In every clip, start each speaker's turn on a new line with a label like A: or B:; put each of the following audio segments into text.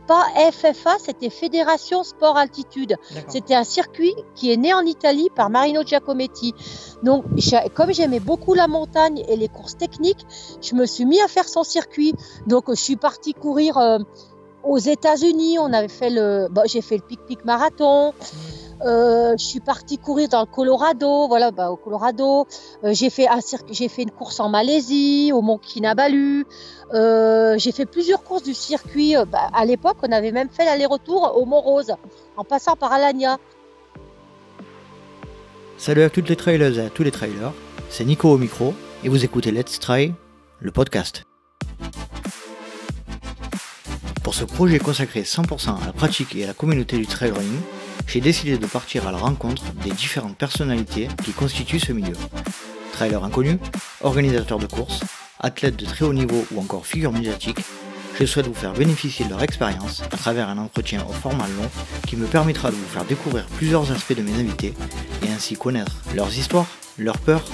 A: pas FFA, c'était Fédération Sport Altitude.
B: D'accord.
A: C'était un circuit qui est né en Italie par Marino Giacometti. Donc, comme j'aimais beaucoup la montagne et les courses techniques, je me suis mis à faire son circuit. Donc, je suis partie courir aux États-Unis. J'ai fait le Pic-Pic Marathon. Je suis partie courir dans le Colorado, au Colorado. J'ai fait une course en Malaisie, au Mont Kinabalu. J'ai fait plusieurs courses du circuit. À l'époque, on avait même fait l'aller-retour au Mont Rose, en passant par Alagna.
B: Salut à toutes les trailers et à tous les trailers, c'est Nico au micro et vous écoutez Let's Try, le podcast. Pour ce projet consacré 100% à la pratique et à la communauté du trail running, j'ai décidé de partir à la rencontre des différentes personnalités qui constituent ce milieu. Trailers inconnus, organisateurs de courses, athlètes de très haut niveau ou encore figures médiatiques, je souhaite vous faire bénéficier de leur expérience à travers un entretien au format long qui me permettra de vous faire découvrir plusieurs aspects de mes invités et ainsi connaître leurs histoires, leurs peurs,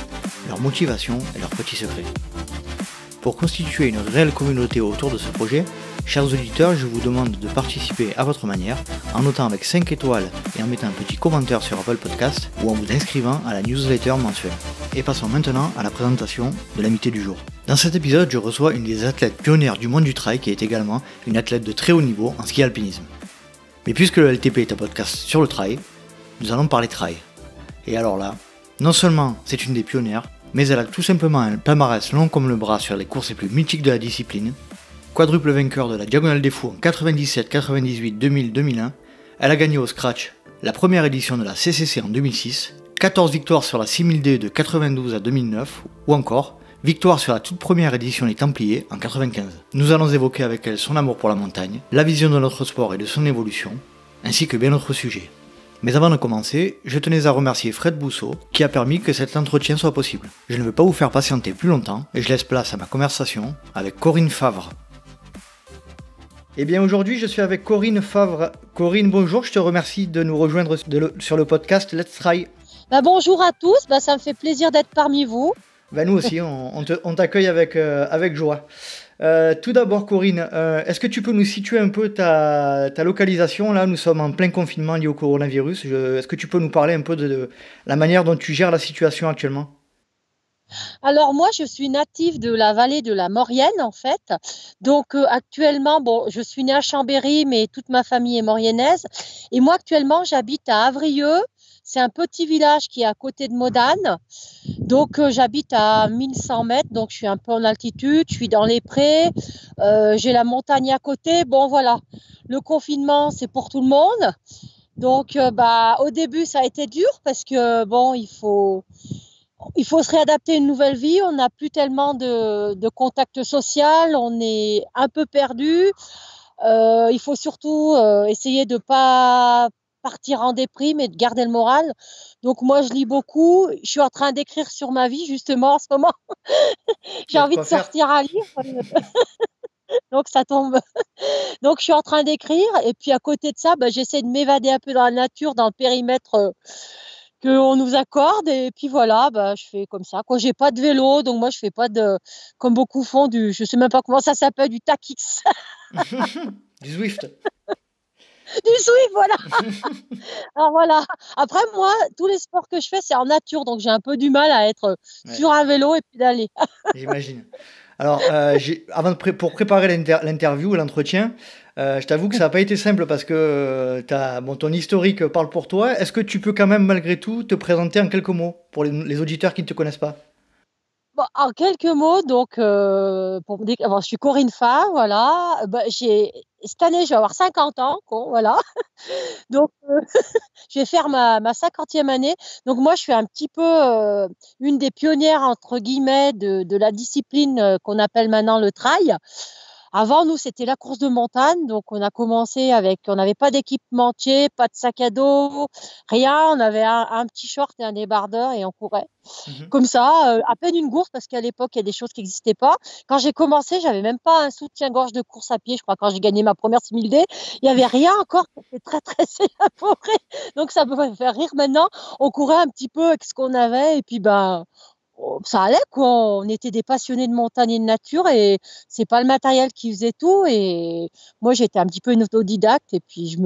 B: leurs motivations et leurs petits secrets. Pour constituer une réelle communauté autour de ce projet, chers auditeurs, je vous demande de participer à votre manière en notant avec 5 étoiles et en mettant un petit commentaire sur Apple Podcast ou en vous inscrivant à la newsletter mensuelle. Et passons maintenant à la présentation de l'invité du jour. Dans cet épisode, je reçois une des athlètes pionnières du monde du trail qui est également une athlète de très haut niveau en ski alpinisme. Mais puisque le LTP est un podcast sur le trail, nous allons parler trail. Et alors là, non seulement c'est une des pionnières, mais elle a tout simplement un palmarès long comme le bras sur les courses les plus mythiques de la discipline. Quadruple vainqueur de la Diagonale des Fous en 97, 98, 2000, 2001, elle a gagné au scratch la première édition de la CCC en 2006, 14 victoires sur la 6000D de 92 à 2009, ou encore victoire sur la toute première édition des Templiers en 95. Nous allons évoquer avec elle son amour pour la montagne, la vision de notre sport et de son évolution, ainsi que bien d'autres sujets. Mais avant de commencer, je tenais à remercier Fred Bousseau qui a permis que cet entretien soit possible. Je ne veux pas vous faire patienter plus longtemps et je laisse place à ma conversation avec Corinne Favre. Eh bien aujourd'hui je suis avec Corinne Favre. Corinne, bonjour, je te remercie de nous rejoindre sur le podcast Let's Try.
A: Bonjour à tous, ça me fait plaisir d'être parmi vous.
B: Nous aussi, on t'accueille avec joie. Tout d'abord Corinne, est-ce que tu peux nous situer un peu ta localisation? Là, nous sommes en plein confinement lié au coronavirus. Est-ce que tu peux nous parler un peu de la manière dont tu gères la situation actuellement?
A: Alors moi, je suis native de la vallée de la Maurienne en fait. Donc actuellement, je suis née à Chambéry, mais toute ma famille est mauriennaise. Et moi actuellement, j'habite à Avrieux. C'est un petit village qui est à côté de Modane. Donc j'habite à 1100 mètres, donc je suis un peu en altitude, je suis dans les prés, j'ai la montagne à côté. Bon voilà, le confinement c'est pour tout le monde. Donc au début ça a été dur parce que il faut se réadapter à une nouvelle vie, on n'a plus tellement de contact social, on est un peu perdu. Il faut surtout essayer de pas partir en déprime et de garder le moral. Donc moi, je lis beaucoup. Je suis en train d'écrire sur ma vie, justement, en ce moment. J'ai envie de sortir un livre. Donc ça tombe. Donc je suis en train d'écrire. Et puis à côté de ça, j'essaie de m'évader un peu dans la nature, dans le périmètre qu'on nous accorde. Et puis voilà, je fais comme ça. Quand j'ai pas de vélo, donc moi je fais pas comme beaucoup font je sais même pas comment ça s'appelle, du TACX.
B: Du Zwift.
A: Du Zwift, voilà. Alors voilà. Après, moi, tous les sports que je fais, c'est en nature, donc j'ai un peu du mal à être sur un vélo et pédaler.
B: J'imagine. Alors, pour préparer l'interview, l'entretien, je t'avoue que ça n'a pas été simple parce que ton historique parle pour toi. Est-ce que tu peux quand même, malgré tout, te présenter en quelques mots pour les auditeurs qui ne te connaissent pas?
A: En quelques mots, donc, pour me dire, je suis Corinne Favre, voilà. Cette année, je vais avoir 50 ans, voilà. Donc, je vais faire ma 50e année. Donc, moi, je suis un petit peu une des pionnières, entre guillemets, de la discipline qu'on appelle maintenant le trail. Avant, nous, c'était la course de montagne. Donc, on a commencé on n'avait pas d'équipementier, pas de sac à dos, rien. On avait un petit short et un débardeur et on courait. Comme ça, à peine une gourde, parce qu'à l'époque, il y a des choses qui n'existaient pas. Quand j'ai commencé, j'avais même pas un soutien-gorge de course à pied. Je crois quand j'ai gagné ma première 6000D, il n'y avait rien encore. C'était très, très élaboré. Donc, ça me fait faire rire maintenant. On courait un petit peu avec ce qu'on avait et puis, ça allait quoi. On était des passionnés de montagne et de nature et c'est pas le matériel qui faisait tout. Et moi, j'étais un petit peu une autodidacte et puis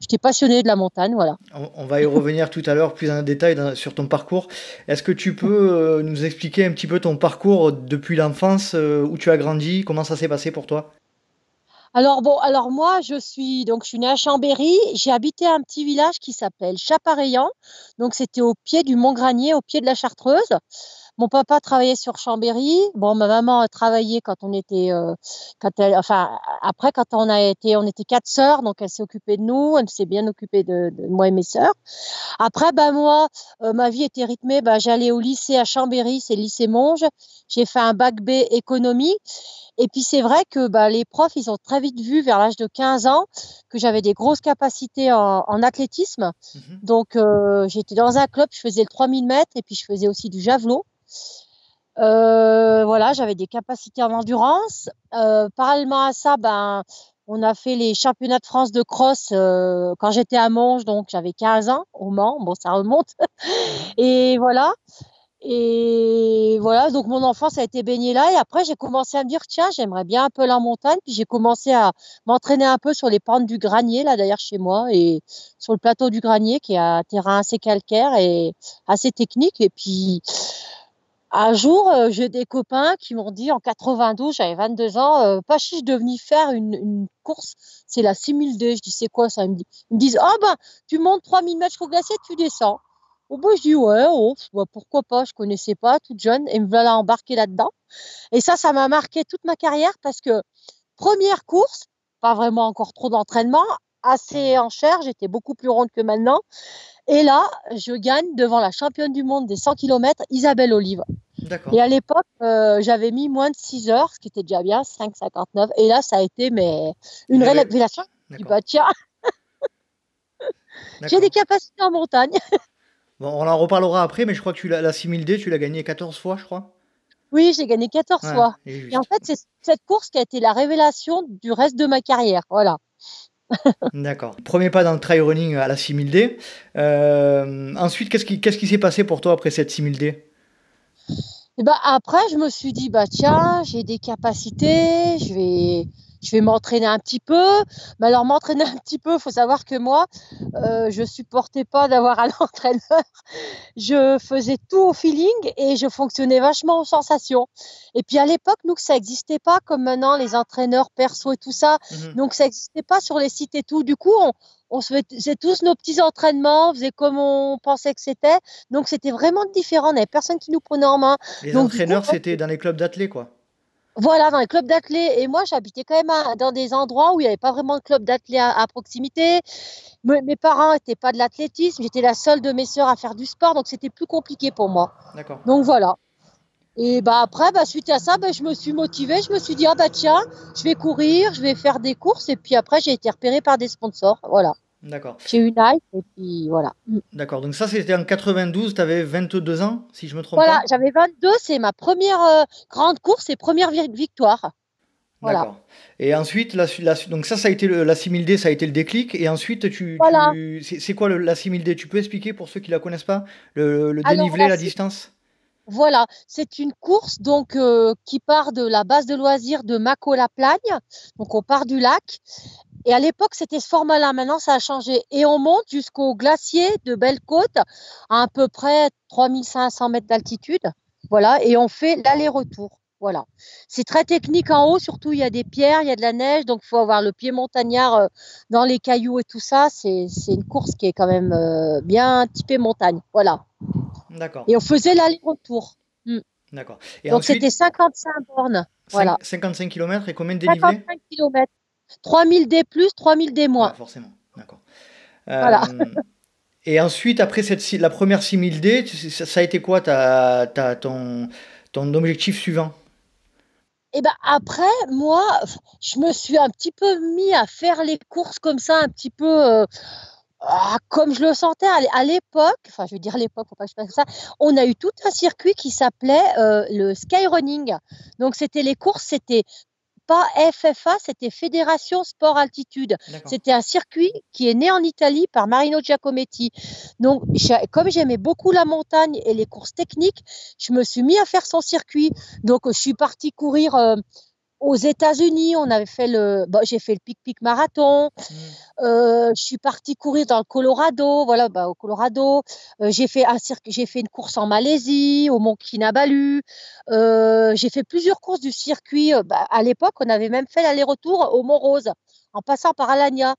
A: j'étais passionnée de la montagne, voilà.
B: On va y revenir tout à l'heure plus en détail sur ton parcours. Est-ce que tu peux nous expliquer un petit peu ton parcours depuis l'enfance, où tu as grandi, comment ça s'est passé pour toi?
A: Alors bon, alors moi, je suis née à Chambéry. J'ai habité un petit village qui s'appelle Chapareillan. Donc c'était au pied du Mont Granier, au pied de la Chartreuse. Mon papa travaillait sur Chambéry. Bon, ma maman a travaillé quand on était, enfin, après, quand on était quatre sœurs, donc elle s'est occupée de nous, elle s'est bien occupée de moi et mes sœurs. Après, bah, moi, ma vie était rythmée, bah, j'allais au lycée à Chambéry, c'est le lycée Monge. J'ai fait un bac B économie. Et puis, c'est vrai que, bah, les profs, ils ont très vite vu, vers l'âge de 15 ans, que j'avais des grosses capacités en athlétisme.
B: Mhm.
A: Donc, j'étais dans un club, je faisais le 3000 mètres et puis je faisais aussi du javelot. Voilà, j'avais des capacités en endurance. Parallèlement à ça, ben, on a fait les championnats de France de cross quand j'étais à Monge, donc j'avais 15 ans au Mans. Bon, ça remonte.
B: Mhm.
A: Et voilà. Et voilà, donc mon enfance a été baignée là. Et après, j'ai commencé à me dire, tiens, j'aimerais bien un peu la montagne. Puis j'ai commencé à m'entraîner un peu sur les pentes du Granier, là, d'ailleurs, chez moi, et sur le plateau du Granier, qui est un terrain assez calcaire et assez technique. Et puis, un jour, j'ai des copains qui m'ont dit, en 92, j'avais 22 ans, pas chiche de venir faire une course, c'est la 6000D. Je dis, c'est quoi ça? Ils me disent, oh ben, tu montes 3000 mètres au glacier, tu descends. Au bout, je dis, ouais, oh, bah, pourquoi pas, je connaissais pas, toute jeune, et me voilà embarquer là-dedans. Et ça m'a marqué toute ma carrière parce que première course, pas vraiment encore trop d'entraînement, assez en chair, j'étais beaucoup plus ronde que maintenant. Et là, je gagne devant la championne du monde des 100 kilomètres, Isabelle Olive. Et
B: D'accord.
A: à l'époque, j'avais mis moins de 6 heures, ce qui était déjà bien, 5,59. Et là, ça a été
B: Une
A: une
B: révélation.
A: révélation. Je dis,
B: D'accord.
A: bah, tiens, j'ai des
B: D'accord.
A: capacités en montagne.
B: Bon, on en reparlera après, mais je crois que la 6000D, tu l'as gagnée 14 fois, je crois.
A: Oui, j'ai gagné 14
B: Ouais,
A: fois.
B: il est
A: Et en
B: juste.
A: fait, c'est cette course qui a été la révélation du reste de ma carrière. Voilà.
B: D'accord. Premier pas dans le trail running à la 6000D. Ensuite, qu'est-ce qui s'est passé pour toi après cette 6000D?
A: Et bah, après, je me suis dit, bah, tiens, j'ai des capacités, je vais m'entraîner un petit peu. Mais alors, m'entraîner un petit peu, il faut savoir que moi, je supportais pas d'avoir un entraîneur. Je faisais tout au feeling et je fonctionnais vachement aux sensations. Et puis à l'époque, nous, que ça n'existait pas comme maintenant, les entraîneurs perso et tout ça.
B: Mhm.
A: Donc ça n'existait pas sur les sites et tout. Du coup, on se faisait tous nos petits entraînements, on faisait comme on pensait que c'était. Donc c'était vraiment différent. On n'avait personne qui nous prenait en main.
B: Les
A: Donc du coup,
B: entraîneurs, c'était dans les clubs d'athlètes, quoi.
A: voilà, dans les clubs d'athlètes. Et moi, j'habitais quand même dans des endroits où il n'y avait pas vraiment de club d'athlètes à proximité. Mes parents n'étaient pas de l'athlétisme. J'étais la seule de mes sœurs à faire du sport. Donc c'était plus compliqué pour moi.
B: D'accord.
A: Donc voilà. Et bah après, bah, suite à ça, bah, je me suis motivée. Je me suis dit, ah bah tiens, je vais courir, je vais faire des courses. Et puis après, j'ai été repérée par des sponsors. Voilà.
B: D'accord.
A: J'ai eu Nike et puis voilà.
B: D'accord. Donc ça, c'était en 92, tu avais 22 ans, si je me trompe
A: Voilà,
B: pas?
A: j'avais 22, c'est ma première grande course et première victoire. Voilà.
B: D'accord. Et ensuite, donc ça a été la 6000D, ça a été le déclic. Et ensuite,
A: Voilà.
B: c'est quoi la 6000D? Tu peux expliquer pour ceux qui la connaissent pas, le
A: Alors
B: dénivelé,
A: là,
B: la distance?
A: voilà, c'est une course donc qui part de la base de loisirs de Mâcon-la-Plagne. Donc on part du lac. Et à l'époque, c'était ce format-là. Maintenant, ça a changé. Et on monte jusqu'au glacier de Belle-Côte, à peu près 3500 mètres d'altitude. Voilà. Et on fait l'aller-retour. Voilà. C'est très technique en haut. Surtout, il y a des pierres, il y a de la neige. Donc, il faut avoir le pied montagnard dans les cailloux et tout ça. C'est une course qui est quand même bien typée montagne. Voilà.
B: D'accord.
A: Et on faisait l'aller-retour.
B: D'accord. Et
A: Donc, c'était
B: ensuite,
A: 55 bornes. Voilà.
B: 55 kilomètres et combien de dénivelé?
A: 55 kilomètres. 3000 D plus, 3000 D
B: Ouais,
A: moins.
B: forcément. D'accord.
A: Voilà.
B: Euh, et ensuite, après la première 6000D, ça a été quoi ton objectif suivant?
A: Et ben après, moi, je me suis un petit peu mis à faire les courses comme ça, un petit peu comme je le sentais à l'époque. Enfin, je veux dire à l'époque, faut pas que je fasse ça. On a eu tout un circuit qui s'appelait le skyrunning. Donc, c'était les courses, c'était pas FFA, c'était Fédération Sport Altitude. C'était un circuit qui est né en Italie par Marino Giacometti. Donc, comme j'aimais beaucoup la montagne et les courses techniques, je me suis mis à faire son circuit. Donc, je suis partie courir aux États-Unis. J'ai fait le Pic-Pic marathon. Je suis partie courir dans le Colorado, voilà, au Colorado. J'ai fait une course en Malaisie, au Mont Kinabalu. J'ai fait plusieurs courses du circuit. À l'époque, on avait même fait l'aller-retour au Mont Rose, en passant par Alagna.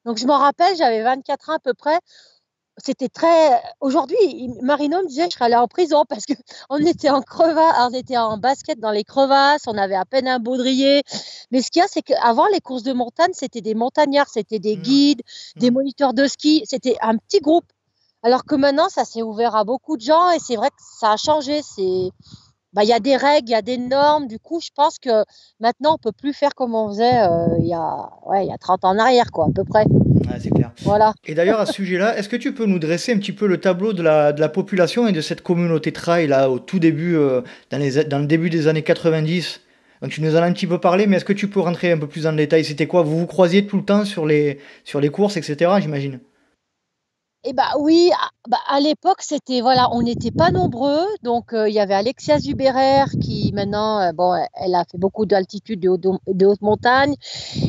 A: Donc, je m'en rappelle, j'avais 24 ans à peu près. C'était très. Aujourd'hui, Marino me disait que je serais allée en prison parce qu'on était en crevasse, on était en basket dans les crevasses, on avait à peine un baudrier. Mais ce qu'il y a, c'est qu'avant, les courses de montagne, c'était des montagnards, c'était des guides, des moniteurs de ski, c'était un petit groupe. Alors que maintenant, ça s'est ouvert à beaucoup de gens et c'est vrai que ça a changé. Il y a des règles, il y a des normes. Du coup, je pense que maintenant, on ne peut plus faire comme on faisait il y a 30 ans en arrière, quoi, à peu près.
B: Ouais, c'est clair.
A: Voilà.
B: Et d'ailleurs, à ce sujet-là, est-ce que tu peux nous dresser un petit peu le tableau de la population et de cette communauté trail là, au tout début, dans le début des années 90? Donc, tu nous en as un petit peu parlé, mais est-ce que tu peux rentrer un peu plus dans le détail? C'était quoi? Vous vous croisiez tout le temps sur les courses, etc., j'imagine?
A: Eh oui, à l'époque, on n'était pas nombreux. Donc, il y avait Alexia Zuberer qui maintenant, elle a fait beaucoup d'altitude, de haute montagne.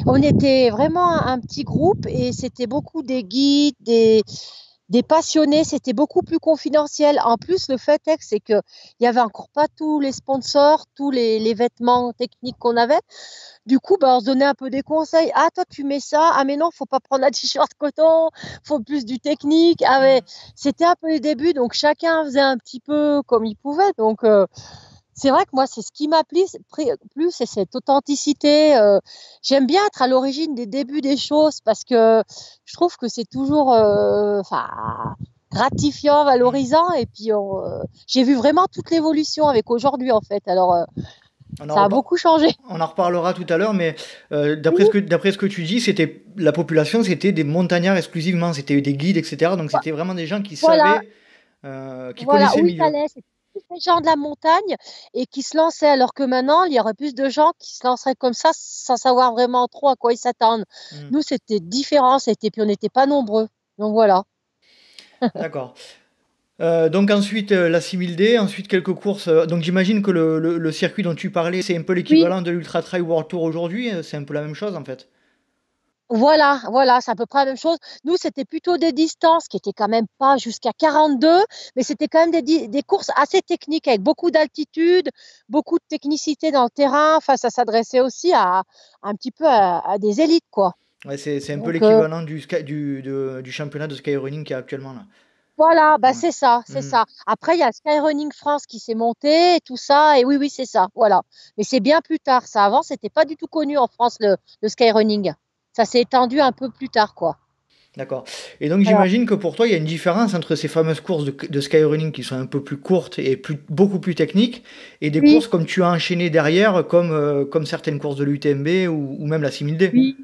A: On était vraiment un petit groupe et c'était beaucoup des guides, des passionnés. C'était beaucoup plus confidentiel. En plus, le fait est que c'est qu'il n'y avait encore pas tous les sponsors, tous les vêtements techniques qu'on avait. Du coup, on se donnait un peu des conseils. Ah, toi, tu mets ça. Ah, mais non, faut pas prendre un t-shirt coton. Faut plus du technique. Ah, mais c'était un peu les débuts. Donc, chacun faisait un petit peu comme il pouvait. Donc, c'est vrai que moi, c'est ce qui m'a plu, c'est cette authenticité. J'aime bien être à l'origine des débuts des choses parce que je trouve que c'est toujours gratifiant, valorisant. Et puis, j'ai vu vraiment toute l'évolution avec aujourd'hui, en fait. Alors, ça a beaucoup changé.
B: On en reparlera tout à l'heure, mais d'après ce que tu dis, la population, c'était des montagnards exclusivement, c'était des guides, etc. Donc c'était vraiment des gens qui savaient, qui connaissaient le milieu.
A: C'était plus des gens de la montagne et qui se lançaient, alors que maintenant, il y aurait plus de gens qui se lanceraient comme ça sans savoir vraiment trop à quoi ils s'attendent. Nous, c'était différent, puis on n'était pas nombreux. Donc voilà.
B: D'accord. Donc ensuite la 6000D, ensuite quelques courses. Donc j'imagine que le circuit dont tu parlais, c'est un peu l'équivalent de l'Ultra Trail World Tour aujourd'hui. C'est un peu la même chose en fait.
A: Voilà, c'est à peu près la même chose. Nous, c'était plutôt des distances qui étaient quand même pas jusqu'à 42, mais c'était quand même des courses assez techniques avec beaucoup d'altitude, beaucoup de technicité dans le terrain. Enfin, ça s'adressait aussi un petit peu à des élites, quoi.
B: Ouais, c'est un peu l'équivalent du championnat de skyrunning qu'il y a actuellement là.
A: Voilà, c'est ça. Après, il y a Skyrunning France qui s'est monté et tout ça. Et oui, c'est ça. Voilà. Mais c'est bien plus tard. Ça, avant, c'était pas du tout connu en France, le Skyrunning. Ça s'est étendu un peu plus tard, quoi.
B: D'accord. Et donc, j'imagine que pour toi, il y a une différence entre ces fameuses courses de skyrunning qui sont un peu plus courtes et beaucoup plus techniques, et des courses comme tu as enchaîné derrière, comme certaines courses de l'UTMB ou même la 6000D.
A: Oui.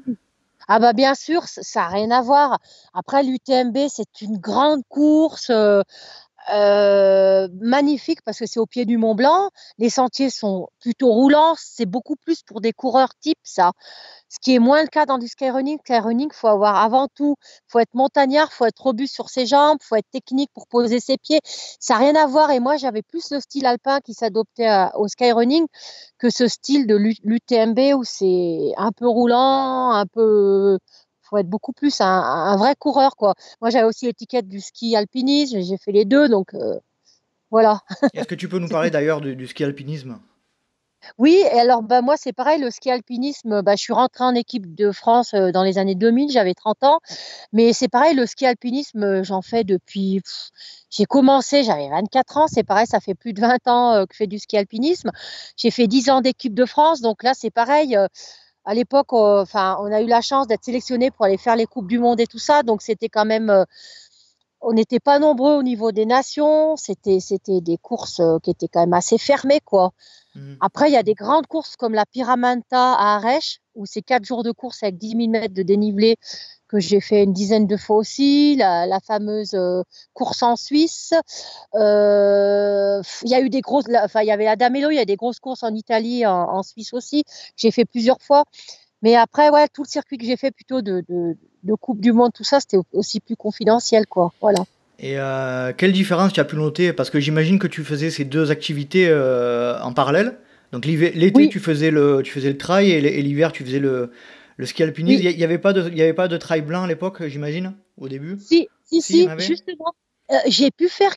A: Ah bien sûr, ça n'a rien à voir. Après, l'UTMB, c'est une grande course magnifique parce que c'est au pied du Mont Blanc. Les sentiers sont plutôt roulants. C'est beaucoup plus pour des coureurs type, ça. Ce qui est moins le cas dans du skyrunning. Skyrunning, il faut avoir avant tout, faut être montagnard, faut être robuste sur ses jambes, faut être technique pour poser ses pieds. Ça n'a rien à voir. Et moi, j'avais plus le style alpin qui s'adoptait au skyrunning que ce style de l'UTMB où c'est un peu roulant, faut être beaucoup plus un vrai coureur, quoi. Moi, j'avais aussi l'étiquette du ski alpinisme. J'ai fait les deux, donc voilà.
B: Est-ce que tu peux nous parler d'ailleurs du ski alpinisme?
A: Oui, et alors moi c'est pareil, le ski alpinisme, je suis rentrée en équipe de France dans les années 2000, j'avais 30 ans, mais c'est pareil, le ski alpinisme, j'en fais depuis, j'ai commencé, j'avais 24 ans, c'est pareil, ça fait plus de 20 ans que je fais du ski alpinisme. J'ai fait 10 ans d'équipe de France, donc là c'est pareil, à l'époque, on a eu la chance d'être sélectionnés pour aller faire les Coupes du Monde et tout ça, donc c'était quand même, on n'était pas nombreux au niveau des nations, c'était des courses qui étaient quand même assez fermées, quoi.
B: Mhm.
A: Après, il y a des grandes courses comme la Pyramenta à Arèche, où c'est 4 jours de course avec 10 000 mètres de dénivelé que j'ai fait une dizaine de fois aussi. La fameuse course en Suisse. Il y a eu des grosses, enfin, il y avait la Damello, il y a des grosses courses en Italie, en Suisse aussi, que j'ai fait plusieurs fois. Mais après, ouais, tout le circuit que j'ai fait plutôt de Coupe du Monde, tout ça, c'était aussi plus confidentiel, quoi. Voilà.
B: Et quelle différence tu as pu noter? Parce que j'imagine que tu faisais ces deux activités en parallèle. Donc l'été,
A: Oui,
B: tu faisais le trail et l'hiver, tu faisais le ski alpinisme.
A: oui.
B: Il n'y avait pas il y avait pas de trail blanc à l'époque, j'imagine, au début?
A: Si, si,
B: Si, il y en
A: si,
B: avait?
A: justement. J'ai pu faire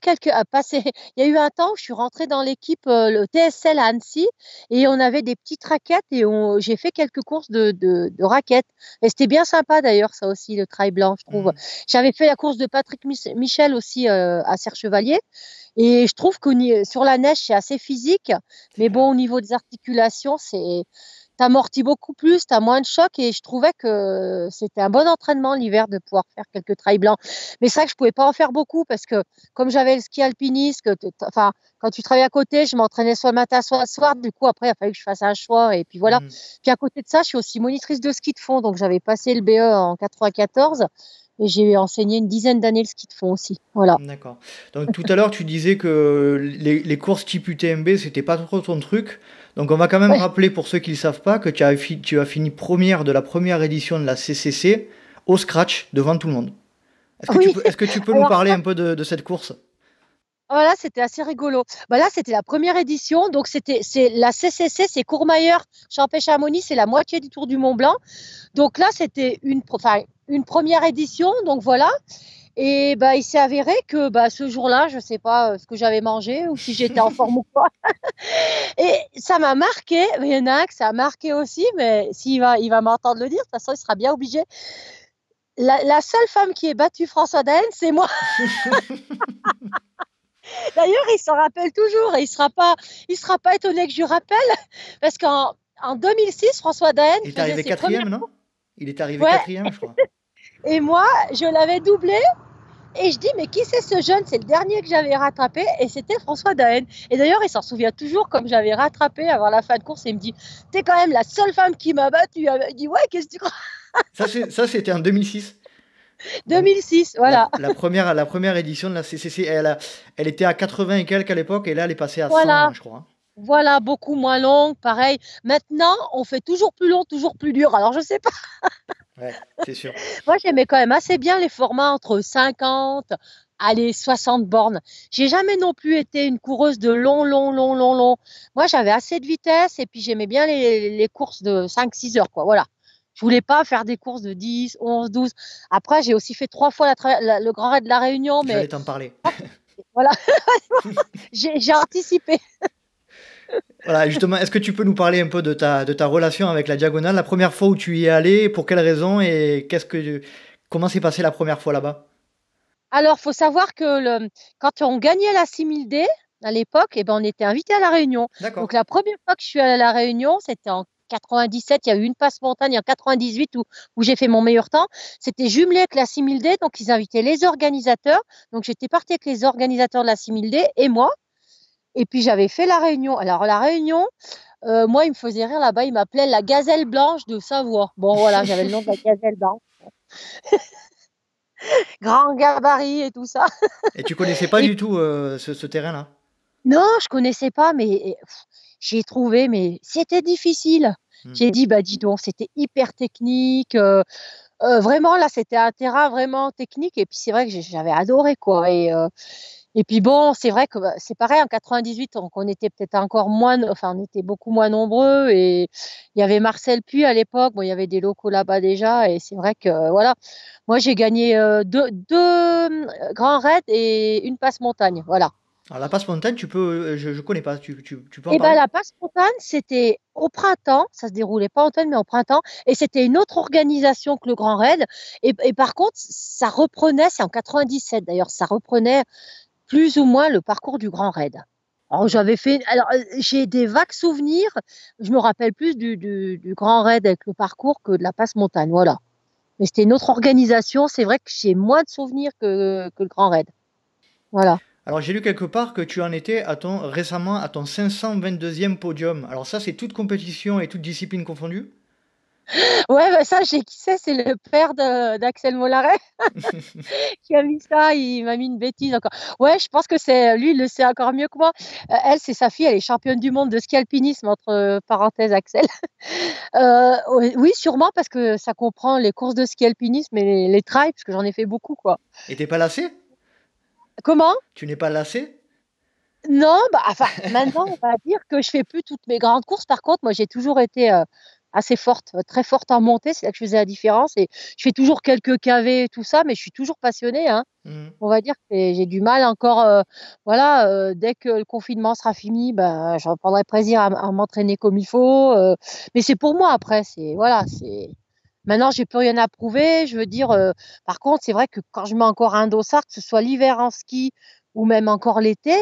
A: passer. Il y a eu un temps où je suis rentrée dans l'équipe, le TSL à Annecy, et on avait des petites raquettes et j'ai fait quelques courses de raquettes. Et c'était bien sympa d'ailleurs, ça aussi, le trail blanc, je trouve.
B: Hmm.
A: J'avais fait la course de Patrick Michel aussi à Serre-Chevalier, et je trouve que sur la neige, c'est assez physique,
B: C'est
A: mais
B: clair.
A: bon, au niveau des articulations, t'amortis beaucoup plus, t'as moins de choc, et je trouvais que c'était un bon entraînement l'hiver de pouvoir faire quelques trails blancs. Mais c'est vrai que je pouvais pas en faire beaucoup parce que comme j'avais le ski alpiniste, enfin, quand tu travailles à côté, je m'entraînais soit le matin, soit le soir. Du coup, après, il a fallu que je fasse un choix, et puis voilà.
B: Hmm.
A: Puis à côté de ça, je suis aussi monitrice de ski de fond, donc j'avais passé le BE en 94 et j'ai enseigné une dizaine d'années le ski de fond aussi. Voilà.
B: D'accord. Donc tout à l'heure, tu disais que les courses type UTMB, c'était pas trop ton truc. Donc on va quand même
A: Ouais.
B: rappeler pour ceux qui ne le savent pas que tu as fini première de la première édition de la CCC au scratch devant tout le monde.
A: Oui.
B: Est-ce que tu peux nous
A: Alors
B: parler un peu de cette course?
A: voilà, c'était assez rigolo. Bah là, c'était la première édition. Donc, c'est la CCC, c'est Courmayeur, Champé-Chamonix, c'est la moitié du Tour du Mont Blanc. Donc là, c'était enfin, une première édition. Donc voilà. Et bah, il s'est avéré que bah, ce jour-là, je ne sais pas ce que j'avais mangé ou si j'étais en forme ou pas. Et ça m'a marqué. Il y en a un que ça a marqué aussi, mais il va m'entendre le dire, de toute façon, il sera bien obligé. La seule femme qui ait battu François Daen, c'est moi. D'ailleurs, il s'en rappelle toujours et il sera pas étonné que je lui rappelle parce en 2006, François Daen
B: Il est
A: faisait
B: arrivé
A: ses premières
B: quatrième, non?
A: courses.
B: Il est arrivé
A: Ouais.
B: quatrième, je crois.
A: Et moi, je l'avais doublé. Et je dis, mais qui c'est ce jeune? C'est le dernier que j'avais rattrapé. Et c'était François Daen. Et d'ailleurs, il s'en souvient toujours comme j'avais rattrapé avant la fin de course. Et il me dit, t'es quand même la seule femme qui m'a battu. Il dit, ouais, qu'est-ce que tu crois?
B: Ça, c'était en 2006. Donc
A: 2006, voilà.
B: la première édition de la CCC, elle était à 80 et quelques à l'époque, et là, elle est passée à 100,
A: Voilà.
B: je crois.
A: Voilà, beaucoup moins longue, pareil. Maintenant, on fait toujours plus long, toujours plus dur. Alors, je sais pas.
B: Ouais, c'est sûr.
A: Moi, j'aimais quand même assez bien les formats entre 50, allez, 60 bornes. J'ai jamais non plus été une coureuse de long, long, long, long, long. Moi, j'avais assez de vitesse et puis j'aimais bien les courses de 5, 6 heures, quoi. Voilà. Je voulais pas faire des courses de 10, 11, 12. Après, j'ai aussi fait 3 fois le Grand Raid de la Réunion, mais
B: J'allais t'en parler.
A: voilà, j'ai anticipé.
B: Voilà, justement, est-ce que tu peux nous parler un peu de ta relation avec la diagonale, la première fois où tu y es allé, pour quelles raisons et comment s'est passé la première fois là-bas?
A: Alors, faut savoir que quand on gagnait la 6000D à l'époque, eh ben, on était invité à la Réunion.
B: D'accord.
A: Donc, la première fois que je suis allée à la Réunion, c'était en 97. Il y a eu une passe montagne en 98 où j'ai fait mon meilleur temps. C'était jumelé avec la 6000D. Donc, ils invitaient les organisateurs. Donc, j'étais partie avec les organisateurs de la 6000D et moi. Et puis, j'avais fait la Réunion. Alors, la Réunion, moi, il me faisait rire là-bas. Il m'appelait la gazelle blanche de Savoie. Bon, voilà, j'avais le nom de la gazelle blanche. Grand gabarit et tout ça.
B: Et tu connaissais pas
A: Et
B: du tout ce terrain-là?
A: non, je connaissais pas, mais j'ai trouvé, mais c'était difficile.
B: Hmm.
A: J'ai dit, bah dis donc, c'était hyper technique. Vraiment, là, c'était un terrain vraiment technique. Et puis, c'est vrai que j'avais adoré, quoi. Et puis, bon, c'est vrai que bah, c'est pareil, en 98, on était peut-être encore moins, enfin, on était beaucoup moins nombreux. Et il y avait Marcel Puy à l'époque. Bon, il y avait des locaux là-bas déjà. Et c'est vrai que, voilà, moi, j'ai gagné deux grands raids et une passe montagne. Voilà.
B: Alors la passe montagne, je connais pas, tu peux en
A: Et ben
B: parler?
A: la passe montagne, c'était au printemps, ça se déroulait pas en automne, mais au printemps, et c'était une autre organisation que le Grand Raid. Et par contre, ça reprenait, c'est en 97 d'ailleurs, ça reprenait plus ou moins le parcours du Grand Raid. Alors j'ai des vagues souvenirs, je me rappelle plus du Grand Raid avec le parcours que de la passe montagne, voilà. Mais c'était une autre organisation, c'est vrai que j'ai moins de souvenirs que le Grand Raid. Voilà.
B: Alors j'ai lu quelque part que tu en étais récemment à ton 522e podium. Alors ça, c'est toute compétition et toute discipline confondue?
A: Ouais, bah, ça, j'ai qui c'est le père d'Axel Mollaret qui a mis ça, il m'a mis une bêtise encore. Ouais, je pense que c'est lui, il le sait encore mieux que moi. Elle, c'est sa fille, elle est championne du monde de ski alpinisme, entre parenthèses, Axel. Oui, oui, sûrement parce que ça comprend les courses de ski alpinisme et les trails, parce que j'en ai fait beaucoup, quoi.
B: Et t'es pas lassé?
A: Comment?
B: Tu n'es pas lassé?
A: Non, bah, enfin, maintenant, on va dire que je fais plus toutes mes grandes courses. Par contre, moi, j'ai toujours été assez forte, très forte en montée. C'est là que je faisais la différence. Et je fais toujours quelques cavés et tout ça, mais je suis toujours passionnée, hein.
B: Mhm.
A: On va dire que j'ai du mal encore. Voilà, dès que le confinement sera fini, ben, je reprendrai plaisir à m'entraîner comme il faut. Mais c'est pour moi après. C'est voilà, c'est. Maintenant, j'ai plus rien à prouver. Je veux dire, par contre, c'est vrai que quand je mets encore un dossard, que ce soit l'hiver en ski ou même encore l'été,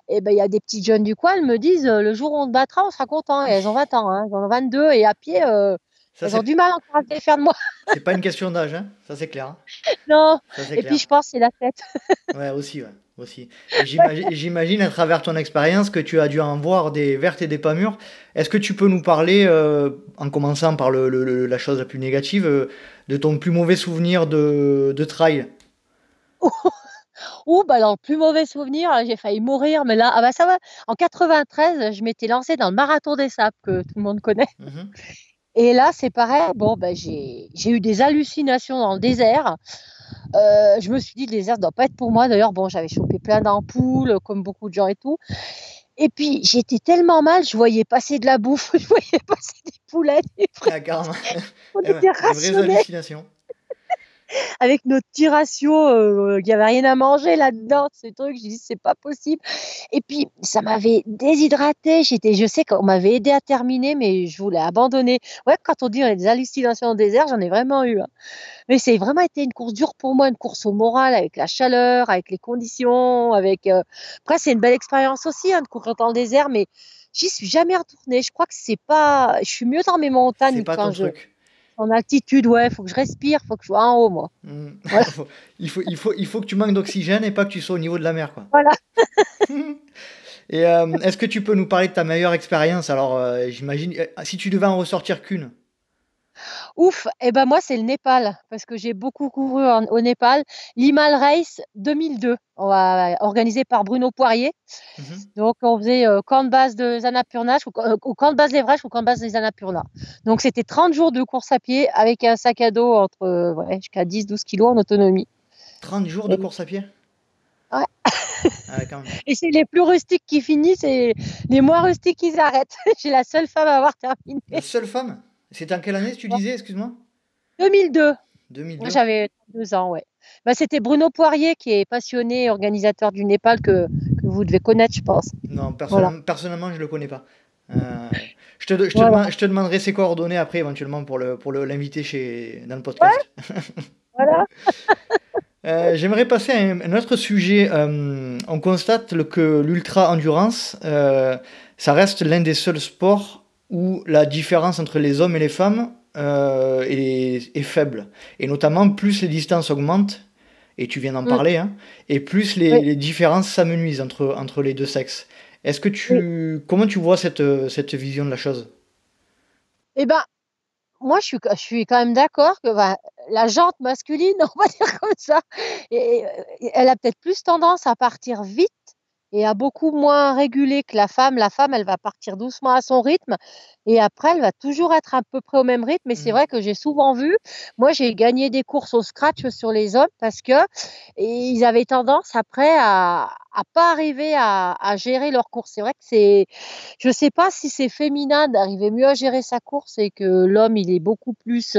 A: eh ben, il y a des petites jeunes du coin, elles me disent, le jour où on te battra, on sera content. Et elles ont 20 ans, hein, elles en ont 22 et à pied,
B: Ça,
A: elles ont du mal encore à se défaire de moi.
B: c'est pas une question d'âge, hein. Ça, c'est clair, hein.
A: Non.
B: Ça, c'est
A: Et puis,
B: clair.
A: je pense, c'est la tête.
B: Ouais, aussi, ouais. Aussi. Et j'imagine à travers ton expérience que tu as dû en voir des vertes et des pas mûres. Est-ce que tu peux nous parler, en commençant par la chose la plus négative, de ton plus mauvais souvenir de trail?
A: Ou bah, dans le plus mauvais souvenir, j'ai failli mourir, mais là, ah bah ça va. En 93, je m'étais lancée dans le marathon des sables que tout le monde connaît.
B: Mhm.
A: Et là, c'est pareil. Bon, bah, j'ai eu des hallucinations dans le désert. Je me suis dit, le désert ne doit pas être pour moi. D'ailleurs, bon, j'avais chopé plein d'ampoules, comme beaucoup de gens et tout. Et puis, j'étais tellement mal, je voyais passer de la bouffe, je voyais passer des poulets, des
B: Ah, carrément.
A: frites. On
B: Eh ouais,
A: était
B: des vraies
A: rationnés
B: hallucinations.
A: avec notre petit ratio, il n'y avait rien à manger là-dedans, ces trucs. Je dis, c'est pas possible. Et puis, ça m'avait déshydratée. Je sais qu'on m'avait aidé à terminer, mais je voulais abandonner. Ouais, quand on dit on a des hallucinations au désert, j'en ai vraiment eu, hein. Mais c'est vraiment été une course dure pour moi, une course au moral, avec la chaleur, avec les conditions, avec. Après, c'est une belle expérience aussi, hein, de courir dans le désert, mais j'y suis jamais retournée. Je crois que c'est pas. Je suis mieux dans mes
B: C'est
A: montagnes
B: pas
A: quand
B: ton
A: je.
B: truc.
A: En altitude, ouais, faut que je respire, faut que je sois en haut, moi.
B: Mhm.
A: Voilà.
B: Il faut que tu manques d'oxygène et pas que tu sois au niveau de la mer, quoi.
A: Voilà.
B: Et est-ce que tu peux nous parler de ta meilleure expérience? Alors, j'imagine, si tu devais en ressortir qu'une.
A: Ouf, et ben moi c'est le Népal parce que j'ai beaucoup couru au Népal. L'Himal Race 2002, organisé par Bruno Poirier.
B: Mhm.
A: Donc on faisait camp de base des Annapurna, ou camp de base d'Everest ou camp de base des Annapurna. Donc c'était 30 jours de course à pied avec un sac à dos entre ouais, jusqu'à 10-12 kilos en autonomie.
B: 30 jours de
A: Et,
B: course à pied?
A: ouais.
B: Ah, ouais, quand même.
A: Et c'est les plus rustiques qui finissent et les moins rustiques qui s'arrêtent. J'ai la seule femme à avoir terminé.
B: La seule femme? C'était en quelle année, tu disais, excuse-moi?
A: 2002. Moi,
B: 2002?
A: j'avais 2 ans, ouais. Bah, c'était Bruno Poirier qui est passionné organisateur du Népal que vous devez connaître, je pense.
B: Non,
A: Voilà.
B: personnellement, je le connais pas. Euh,
A: Voilà.
B: je te demanderai ses coordonnées après, éventuellement, l'inviter dans le
A: Ouais,
B: podcast.
A: voilà.
B: J'aimerais passer à un autre sujet. On constate que l'ultra-endurance, ça reste l'un des seuls sports où la différence entre les hommes et les femmes est faible. Et notamment, plus les distances augmentent, et tu viens d'en
A: Mm,
B: parler, hein, et plus
A: oui,
B: les différences s'amenuisent entre les deux sexes.
A: oui.
B: Comment tu vois cette vision de la chose?
A: Eh ben, moi, je suis quand même d'accord que bah, la jante masculine, on va dire comme ça, elle a peut-être plus tendance à partir vite et à beaucoup moins réguler que la femme. La femme, elle va partir doucement à son rythme et après, elle va toujours être à peu près au même rythme. Mais c'est
B: Mhm.
A: vrai que j'ai souvent vu, moi, j'ai gagné des courses au scratch sur les hommes parce que ils avaient tendance après à pas arriver à gérer leur course. C'est vrai que je sais pas si c'est féminin d'arriver mieux à gérer sa course et que l'homme, il est beaucoup plus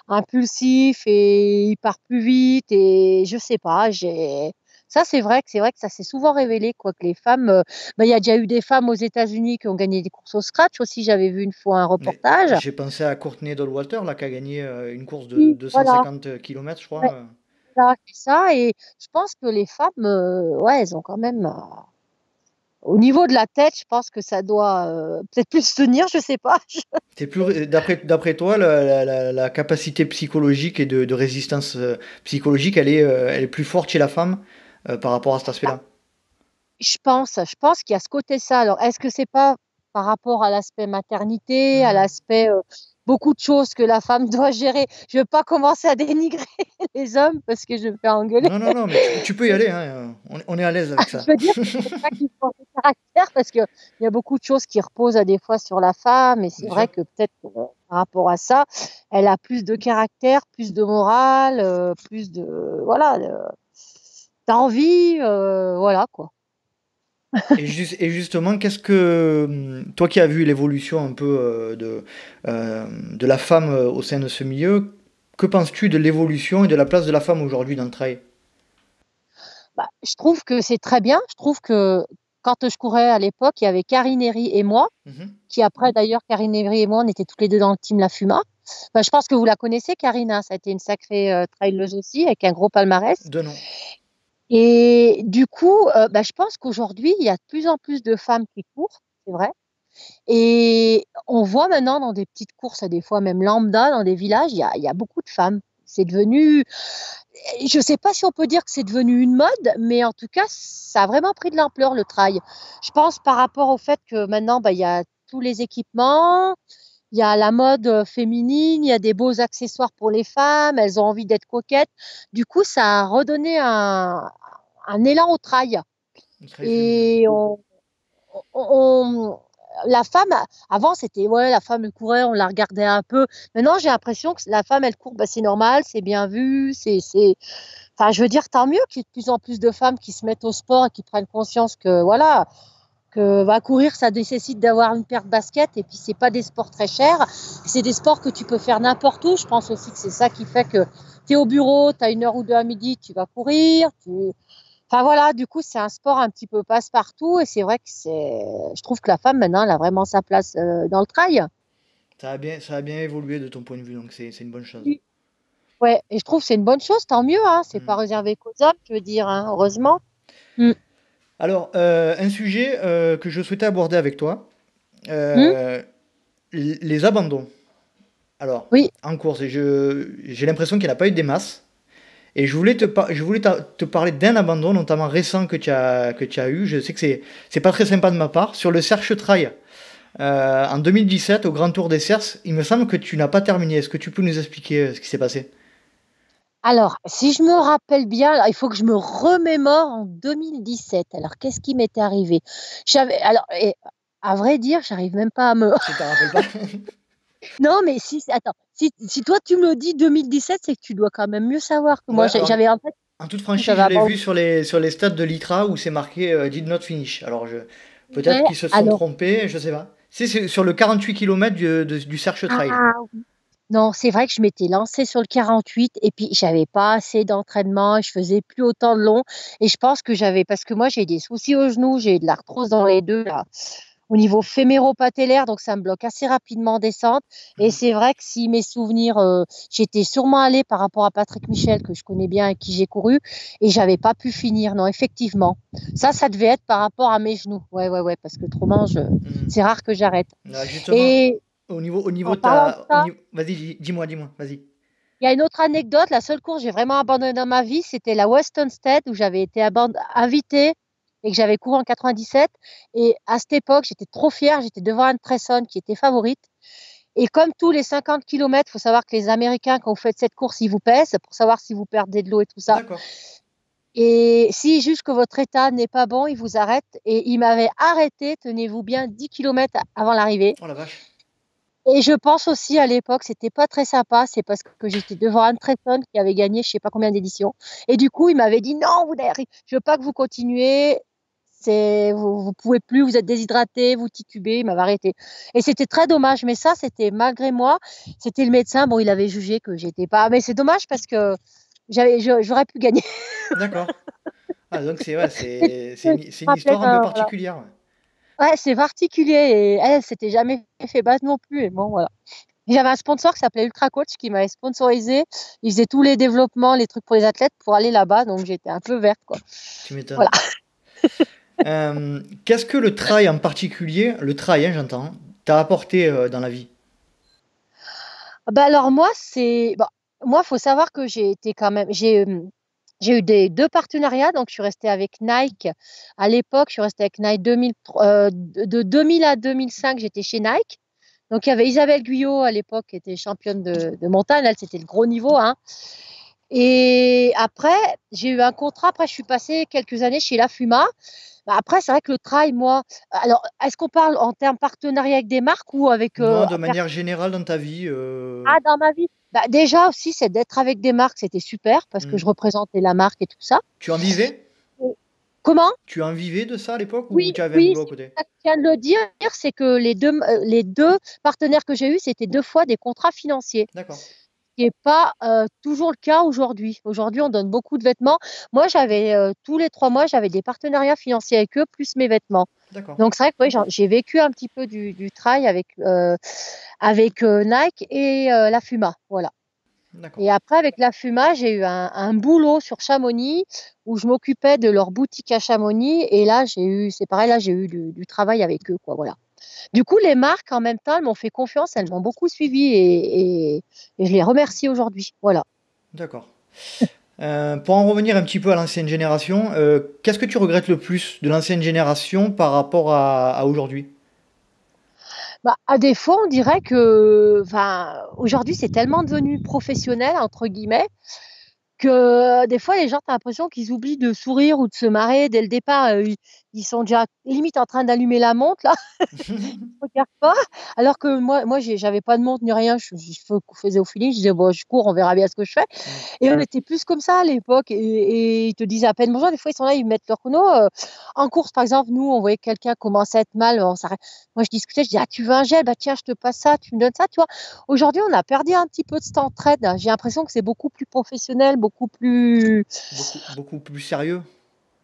A: impulsif et il part plus vite et je sais pas, ça c'est vrai que ça s'est souvent révélé quoi que les femmes il y a déjà eu des femmes aux États-Unis qui ont gagné des courses au scratch aussi, j'avais vu une fois un
B: Mais
A: reportage.
B: j'ai pensé à Courtney Dollwater, là, qui a gagné une course de
A: Oui, voilà,
B: 250 km, je crois.
A: ouais, voilà, c'est ça et je pense que les femmes ouais, elles ont quand même au niveau de la tête, je pense que ça doit peut-être plus tenir, je sais pas.
B: D'après toi, la capacité psychologique et de résistance psychologique, elle est plus forte chez la femme par rapport à cet aspect-là.
A: je pense qu'il y a ce côté ça. Alors, est-ce que c'est pas par rapport à l'aspect maternité, à
B: Mhm.
A: l'aspect beaucoup de choses que la femme doit gérer? Je veux pas commencer à dénigrer les hommes parce que je me fais engueuler.
B: Non, non, non, mais tu peux y aller, hein, on est à l'aise avec
A: Je
B: ça.
A: veux dire, c'est pas qu'ils sont de caractère parce que il y a beaucoup de choses qui reposent à des fois sur la femme et c'est
B: Bien
A: vrai
B: sûr.
A: que peut-être par rapport à ça, elle a plus de caractère, plus de morale, plus de voilà, d'envie, voilà quoi.
B: Et justement, qu'est-ce que, toi qui as vu l'évolution un peu de la femme au sein de ce milieu, que penses-tu de l'évolution et de la place de la femme aujourd'hui dans le trail?
A: Bah, je trouve que c'est très bien. Je trouve que quand je courais à l'époque, il y avait Karine Herry et moi,
B: Mhm.
A: qui après d'ailleurs Karine Herry et moi, on était toutes les 2 dans le team La Fuma. Bah, je pense que vous la connaissez Karine, hein, ça a été une sacrée, trailleuse aussi avec un gros palmarès
B: De nom.
A: et du coup, bah, je pense qu'aujourd'hui, il y a de plus en plus de femmes qui courent, c'est vrai et on voit maintenant dans des petites courses, des fois même lambda dans des villages, il y a beaucoup de femmes. C'est devenu je ne sais pas si on peut dire que c'est devenu une mode, mais en tout cas, ça a vraiment pris de l'ampleur le trail. Je pense par rapport au fait que maintenant, bah, il y a tous les équipements, il y a la mode féminine, il y a des beaux accessoires pour les femmes, elles ont envie d'être coquettes. Du coup, ça a redonné un élan au trail.
B: Le trail féminin.
A: Et on- la femme, avant, c'était, ouais, la femme, elle courait, on la regardait un peu. Maintenant, j'ai l'impression que la femme, elle court, bah, c'est normal, c'est bien vu, enfin, je veux dire, tant mieux qu'il y ait de plus en plus de femmes qui se mettent au sport et qui prennent conscience que, voilà, que va courir, ça nécessite d'avoir une paire de baskets et puis c'est pas des sports très chers. C'est des sports que tu peux faire n'importe où. Je pense aussi que c'est ça qui fait que tu es au bureau, tu as 1 heure ou 2 à midi, tu vas courir. Enfin voilà, du coup, c'est un sport un petit peu passe-partout et c'est vrai que je trouve que la femme maintenant, elle a vraiment sa place dans le trail.
B: Ça a bien évolué de ton point de vue, donc c'est une bonne chose.
A: Oui. Ouais, et je trouve que c'est une bonne chose, tant mieux, hein. C'est pas
B: Mm.
A: réservé qu'aux hommes, je veux dire, hein, heureusement. Mm.
B: Alors, un sujet que je souhaitais aborder avec toi,
A: Mm.
B: euh, les abandons. Alors,
A: Oui.
B: en course, j'ai l'impression qu'il n'y en a pas eu des masses. Et je voulais te parler d'un abandon, notamment récent que tu as eu. Je sais que c'est pas très sympa de ma part. Sur le Cerche Trail, en 2017, au Grand Tour des Cerces, il me semble que tu n'as pas terminé. Est-ce que tu peux nous expliquer ce qui s'est passé?
A: Alors, si je me rappelle bien, alors, il faut que je me remémore en 2017. Alors, qu'est-ce qui m'était arrivé? Alors, à vrai dire, j'arrive même pas à me.
B: Tu t'en rappelles pas?
A: Non, mais si, attends, si toi tu me le dis 2017, c'est que tu dois quand même mieux savoir que moi.
B: Ouais, alors,
A: J'avais en fait,
B: en toute franchise,
A: j'avais
B: je l'ai vu
A: abandonné.
B: sur les stats de l'ITRA où c'est marqué Did not finish. Alors, peut-être qu'ils se sont
A: Alors,
B: trompés, je sais pas. C'est sur le 48 km du Cerche Trail.
A: ah, non, c'est vrai que je m'étais lancée sur le 48 et puis j'avais pas assez d'entraînement, je faisais plus autant de long et je pense que parce que moi j'ai des soucis aux genoux, j'ai de l'arthrose dans les deux là, au niveau féméro-patellaire, donc ça me bloque assez rapidement en descente. Et
B: Mhm.
A: c'est vrai que si mes souvenirs, j'étais sûrement allée par rapport à Patrick Michel que je connais bien et qui j'ai couru et j'avais pas pu finir. Non, effectivement, ça devait être par rapport à mes genoux. Ouais, ouais, ouais, parce que autrement,
B: Mhm.
A: c'est rare que j'arrête.
B: Ah, justement,
A: Et
B: au niveau
A: en
B: de
A: parlant de ça.
B: Vas-y, dis-moi, vas-y.
A: Il y a une autre anecdote, la seule course que j'ai vraiment abandonnée dans ma vie, c'était la Western State où j'avais été invitée et que j'avais couru en 97. Et à cette époque, j'étais trop fière, j'étais devant Anne Tresson qui était favorite. Et comme tous les 50 kilomètres, il faut savoir que les Américains, quand vous faites cette course, ils vous pèsent pour savoir si vous perdez de l'eau et tout ça.
B: D'accord.
A: Et si juste que votre état n'est pas bon, ils vous arrêtent. Et ils m'avaient arrêté, tenez-vous bien, 10 kilomètres avant l'arrivée.
B: Oh la vache.
A: Et je pense aussi à l'époque, c'était pas très sympa, c'est parce que j'étais devant Anne Tresson qui avait gagné je sais pas combien d'éditions. Et du coup, il m'avait dit non, je veux pas que vous continuez, vous pouvez plus, vous êtes déshydraté, vous titubez, il m'avait arrêté. Et c'était très dommage, mais ça, c'était malgré moi, c'était le médecin, bon, il avait jugé que j'étais pas, mais c'est dommage parce que j'aurais pu gagner.
B: D'accord. Ah, donc c'est ouais,
A: Je me
B: c'est une
A: rappelais
B: histoire un peu
A: voilà.
B: particulière. Ouais.
A: Ouais, c'est particulier et elle s'était jamais fait battre non plus. Et bon, voilà. J'avais un sponsor qui s'appelait Ultra Coach qui m'avait sponsorisé. Il faisait tous les développements, les trucs pour les athlètes pour aller là-bas. Donc j'étais un peu verte, quoi.
B: Tu m'étonnes.
A: Voilà.
B: Qu'est-ce que le trail en particulier, le trail, hein, j'entends, t'a apporté dans la vie?
A: Bah alors moi, faut savoir que j'ai été quand même. J'ai eu deux partenariats, donc je suis restée avec Nike. À l'époque, je suis restée avec Nike 2003, de 2000 à 2005, j'étais chez Nike. Donc il y avait Isabelle Guyot à l'époque, qui était championne de montagne. Elle, c'était le gros niveau, hein. Et après, j'ai eu un contrat. Après, je suis passée quelques années chez La Fuma. Bah, après, c'est vrai que le trail, moi. Alors, est-ce qu'on parle en termes partenariat avec des marques ou avec.
B: Non, de manière générale dans ta vie.
A: Ah, dans ma vie? Bah, déjà aussi, c'est d'être avec des marques, c'était super parce que
B: Hmm.
A: je représentais la marque et tout ça.
B: Tu en vivais?
A: Comment?
B: Tu en vivais de ça à l'époque ou
A: Oui,
B: tu avais un
A: oui,
B: boulot à
A: c'est
B: côté?
A: ça que tu viens de le dire, c'est que les deux partenaires que j'ai eus, c'était deux fois des contrats financiers,
B: D'accord,
A: ce qui n'est pas toujours le cas aujourd'hui. Aujourd'hui, on donne beaucoup de vêtements. Moi, j'avais tous les 3 mois, j'avais des partenariats financiers avec eux, plus mes vêtements.
B: d'accord,
A: Donc, c'est vrai que ouais, j'ai vécu un petit peu du trail avec Nike et la Fuma. Voilà.
B: d'accord.
A: Et après, avec la Fuma, j'ai eu un boulot sur Chamonix où je m'occupais de leur boutique à Chamonix. Et là, c'est pareil, là, j'ai eu du travail avec eux, quoi, voilà. Du coup, les marques, en même temps, elles m'ont fait confiance, elles m'ont beaucoup suivi et je les remercie aujourd'hui. Voilà.
B: D'accord. Pour en revenir un petit peu à l'ancienne génération, qu'est-ce que tu regrettes le plus de l'ancienne génération par rapport à aujourd'hui?
A: Bah, à défaut, on dirait que, enfin, aujourd'hui, c'est tellement devenu professionnel, entre guillemets, que des fois, les gens, tu as l'impression qu'ils oublient de sourire ou de se marrer dès le départ. Ils sont déjà limite en train d'allumer la montre, là. Regarde pas. Alors que moi, j'avais pas de montre ni rien. Je faisais au feeling. Je disais, bon, je cours, on verra bien ce que je fais.
B: Mm.
A: Et on était plus comme ça à l'époque. Et ils te disaient à peine bonjour. Des fois, ils sont là, ils mettent leur chrono. En course, par exemple, nous, on voyait quelqu'un commencer à être mal. Moi, je discutais. Je dis, ah, tu veux un gel? Bah, tiens, je te passe ça. Tu me donnes ça, tu vois. Aujourd'hui, on a perdu un petit peu de cette entraide. J'ai l'impression que c'est beaucoup plus professionnel, beaucoup plus.
B: Beaucoup plus sérieux?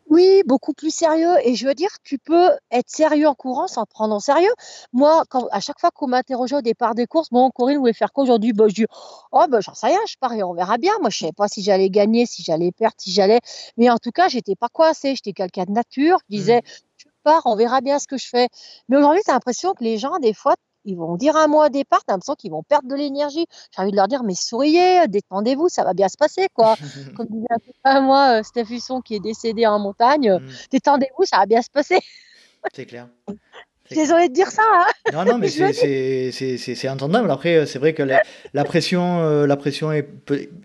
A: Oui, beaucoup plus sérieux. Et je veux dire, tu peux être sérieux en courant sans te prendre en sérieux. Moi, à chaque fois qu'on m'interrogeait au départ des courses, bon, Corinne, vous voulez faire quoi aujourd'hui? Bah, je dis, oh, bah, j'en sais rien, je parie, on verra bien. Moi, je savais pas si j'allais gagner, si j'allais perdre, si j'allais. Mais en tout cas, j'étais pas coincée. J'étais quelqu'un de nature. Je
B: Mm.
A: disais, je pars, on verra bien ce que je fais. Mais aujourd'hui, tu as l'impression que les gens, des fois, ils vont dire un mot au départ, tu as l'impression qu'ils vont perdre de l'énergie. J'ai envie de leur dire, mais souriez, détendez-vous, ça va bien se passer, quoi. Comme disait un copain à moi, Steph Husson, qui est décédé en montagne,
B: Mm.
A: détendez-vous, ça va bien se passer.
B: C'est clair,
A: Je
B: c'est
A: suis
B: clair.
A: désolée de dire ça, hein.
B: Non, non, mais
A: Je le dis.
B: c'est entendable. Après, c'est vrai que la pression